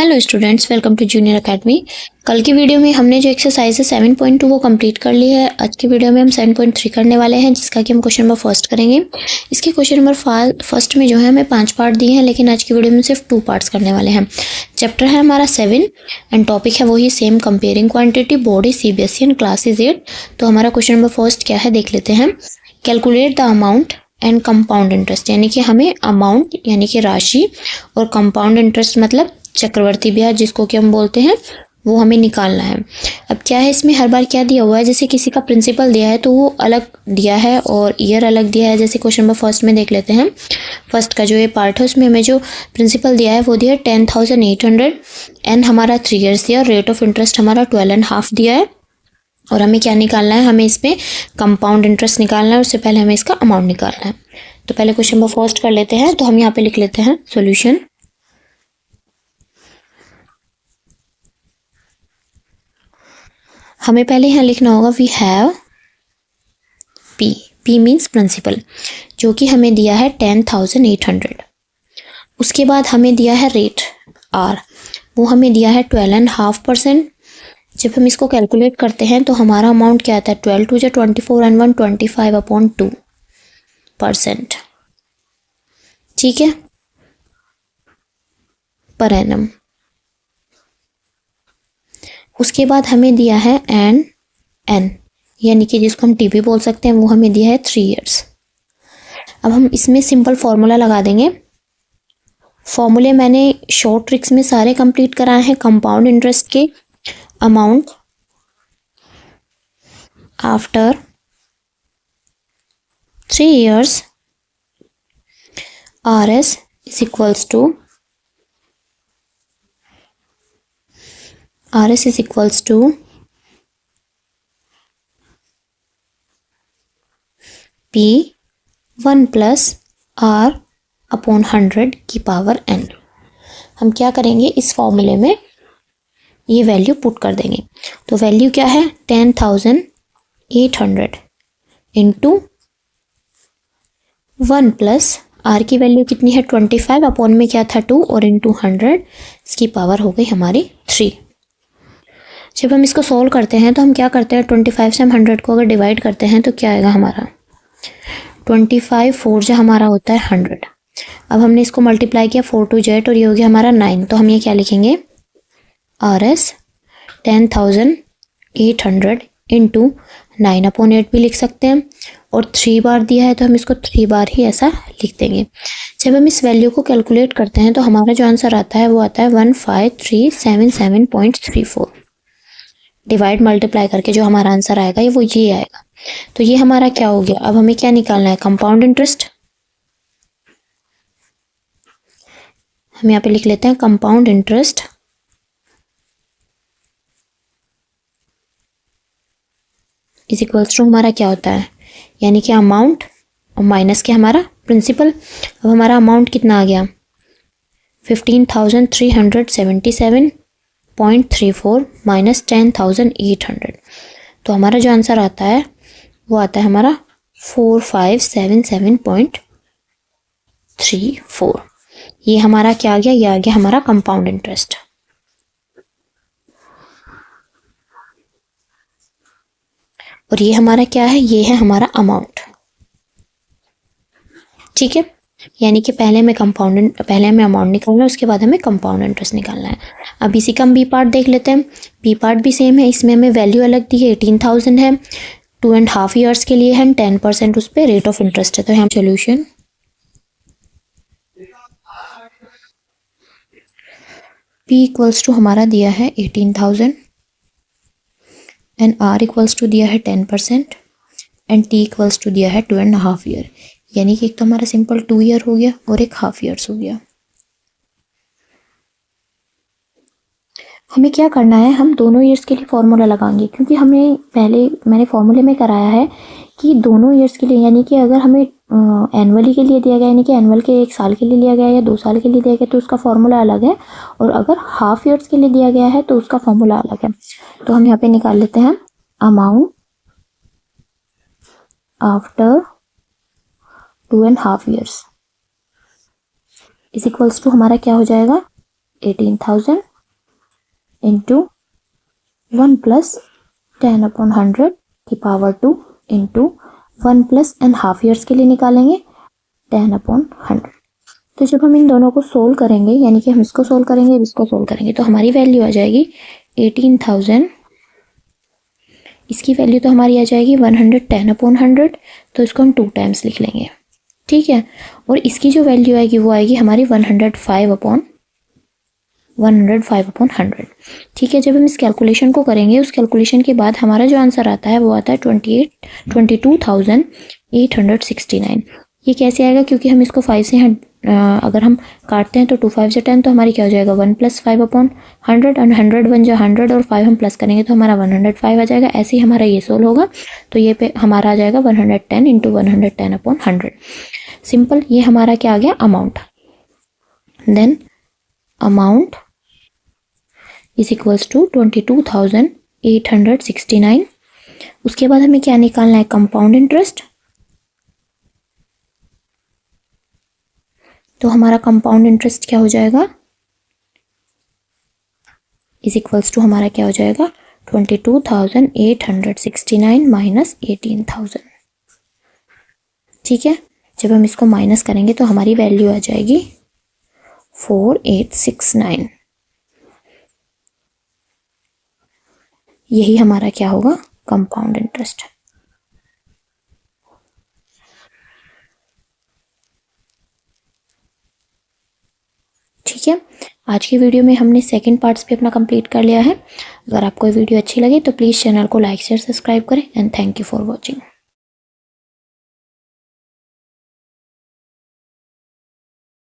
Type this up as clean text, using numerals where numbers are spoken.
Hello students, welcome to Junior Academy. कल की video में हमने जो एक्सरसाइज है 7.2 वो कंप्लीट कर ली है। आज की वीडियो में हम 7.3 करने वाले हैं, जिसका कि हम क्वेश्चन नंबर फर्स्ट करेंगे। इसके क्वेश्चन नंबर फर्स्ट में जो है हमें 5 पार्ट दिए हैं, लेकिन आज की वीडियो में सिर्फ 2 पार्ट्स करने वाले हैं। चैप्टर है हमारा 7 एंड टॉपिक है वही same, comparing quantity, body CBSE and classes 8। तो हमारा क्वेश्चन नंबर फर्स्ट क्या है देख लेते हैं। Calculate the amount and compound interest, यानी कि हमें अमाउंट यानी कि राशि और कंपाउंड इंटरेस्ट मतलब चक्रवर्ती ब्याज जिसको कि हम बोलते हैं वो हमें निकालना है। अब क्या है, इसमें हर बार क्या दिया हुआ है, जैसे किसी का प्रिंसिपल दिया है तो वो अलग दिया है और ईयर अलग दिया है। जैसे क्वेश्चन नंबर फर्स्ट में देख लेते हैं। फर्स्ट का जो ये पार्ट है उसमें हमें जो प्रिंसिपल दिया है वो दिया है 10,800 एंड हमारा 3 ईयर्स दिया और रेट ऑफ इंटरेस्ट हमारा 12.5 दिया है। और हमें क्या निकालना है, हमें इसमें कंपाउंड इंटरेस्ट निकालना है। उससे पहले हमें इसका अमाउंट निकालना है। तो पहले क्वेश्चन नंबर फर्स्ट कर लेते हैं। तो हम यहाँ पे लिख लेते हैं सोल्यूशन। हमें पहले यहाँ लिखना होगा we have P means principal, जो कि हमें दिया है 10,800। उसके बाद हमें दिया है रेट आर, वो हमें दिया है 12.5%। जब हम इसको कैलकुलेट करते हैं तो हमारा अमाउंट क्या आता है, 12 2 24 एंड 1 25/2%। ठीक है, पर एनम। उसके बाद हमें दिया है एन यानी कि जिसको हम टीबी बोल सकते हैं, वो हमें दिया है 3 ईयर्स। अब हम इसमें सिंपल फॉर्मूला लगा देंगे। फॉर्मूले मैंने शॉर्ट ट्रिक्स में सारे कंप्लीट कराए हैं। कंपाउंड इंटरेस्ट के amount after 3 years RS is equals to P1 plus R upon 100 की पावर n। हम क्या करेंगे, इस फॉर्मूले में ये वैल्यू पुट कर देंगे। तो वैल्यू क्या है, 10,800 इंटू 1 प्लस R की वैल्यू कितनी है 25, अपॉन में क्या था 2 और इंटू 100, इसकी पावर हो गई हमारी 3। जब हम इसको सॉल्व करते हैं तो हम क्या करते हैं, 25 से हम 100 को अगर डिवाइड करते हैं तो क्या आएगा हमारा 25 4 जो हमारा होता है 100। अब हमने इसको मल्टीप्लाई किया 4 2 8 और ये हो गया हमारा 9। तो हम ये क्या लिखेंगे, RS 10,800 इंटू 9/8 भी लिख सकते हैं। और 3 बार दिया है तो हम इसको 3 बार ही ऐसा लिख देंगे। जब हम इस वैल्यू को कैलकुलेट करते हैं तो हमारा जो आंसर आता है वो आता है 15377.34। डिवाइड मल्टीप्लाई करके जो हमारा आंसर आएगा वो ये आएगा। तो ये हमारा क्या हो गया। अब हमें क्या निकालना है, कंपाउंड इंटरेस्ट। हम यहाँ पे लिख लेते हैं compound interest is equals to हमारा क्या होता है, यानी कि अमाउंट और माइनस के हमारा प्रिंसिपल। अब हमारा अमाउंट कितना आ गया 15,377.34 माइनस 10,800। तो हमारा जो आंसर आता है वो आता है हमारा 4577.34। ये हमारा क्या आ गया, ये आ गया हमारा कंपाउंड इंटरेस्ट। और ये हमारा क्या है, ये है हमारा अमाउंट। ठीक है, यानी कि पहले हमें अमाउंट निकालना है, उसके बाद हमें कंपाउंड इंटरेस्ट निकालना है। अब इसी का हम बी पार्ट देख लेते हैं। बी पार्ट भी सेम है, इसमें हमें वैल्यू अलग दी है, 18,000 है, 2.5 ईयर्स के लिए है, 10% उस पर रेट ऑफ इंटरेस्ट है। तो यहाँ सोल्यूशन P इक्वल्स टू हमारा दिया है 18,000 एंड R इक्वल्स टू दिया है 10% एंड T इक्वल्स टू दिया है 2.5 ईयर। यानी कि एक तो हमारा सिंपल 2 ईयर हो गया और एक हाफ ईयर्स हो गया। हमें क्या करना है, हम दोनों ईयर्स के लिए फॉर्मूला लगाएंगे, क्योंकि हमें पहले मैंने फॉर्मूले में कराया है कि दोनों ईयर्स के लिए, यानी कि अगर हमें एनुअली के लिए दिया गया, यानी कि एनुअल के 1 साल के लिए लिया गया या 2 साल के लिए दिया गया तो उसका फॉर्मूला अलग है, और अगर हाफ ईयर्स के लिए दिया गया है तो उसका फॉर्मूला अलग है। तो हम यहाँ पे निकाल लेते हैं amount after 2.5 years is equals to हमारा क्या हो जाएगा 18,000 इंटू 1 प्लस 10/100 की power 2 into 1 plus and half years के लिए निकालेंगे 10/100। तो जब हम इन दोनों को सोल्व करेंगे, यानी कि हम इसको सोल्व करेंगे इसको सोल्व करेंगे, तो हमारी वैल्यू आ जाएगी 18,000। इसकी वैल्यू तो हमारी आ जाएगी 110/100, तो इसको हम 2 टाइम्स लिख लेंगे, ठीक है। और इसकी जो वैल्यू आएगी वो आएगी हमारी 105/100, ठीक है। जब हम इस कैलकुलेशन को करेंगे, उस कैलकुलेशन के बाद हमारा जो आंसर आता है वो आता है 22,869। ये कैसे आएगा, क्योंकि हम इसको 5 से अगर हम काटते हैं तो 2 5 से 10, तो हमारी क्या हो जाएगा 1 + 5/100, और 100 बन जाए 100 और 5 हम प्लस करेंगे तो हमारा 105 आ जाएगा। ऐसे ही हमारा ये सोल्व होगा, तो ये पे हमारा आ जाएगा 110 इंटू 110/100। सिंपल, ये हमारा क्या आ गया amount. Then amount is equals to 22,869। उसके बाद हमें क्या निकालना है, कंपाउंड इंटरेस्ट। तो हमारा कंपाउंड इंटरेस्ट क्या हो जाएगा, इज इक्वल्स टू हमारा क्या हो जाएगा 22,869 माइनस 18,000, ठीक है। जब हम इसको माइनस करेंगे तो हमारी वैल्यू आ जाएगी 4869। यही हमारा क्या होगा कंपाउंड इंटरेस्ट। ठीक है, आज की वीडियो में हमने सेकंड पार्ट्स भी अपना कंप्लीट कर लिया है। अगर आपको ये वीडियो अच्छी लगी तो प्लीज़ चैनल को लाइक शेयर सब्सक्राइब करें and thank you for watching.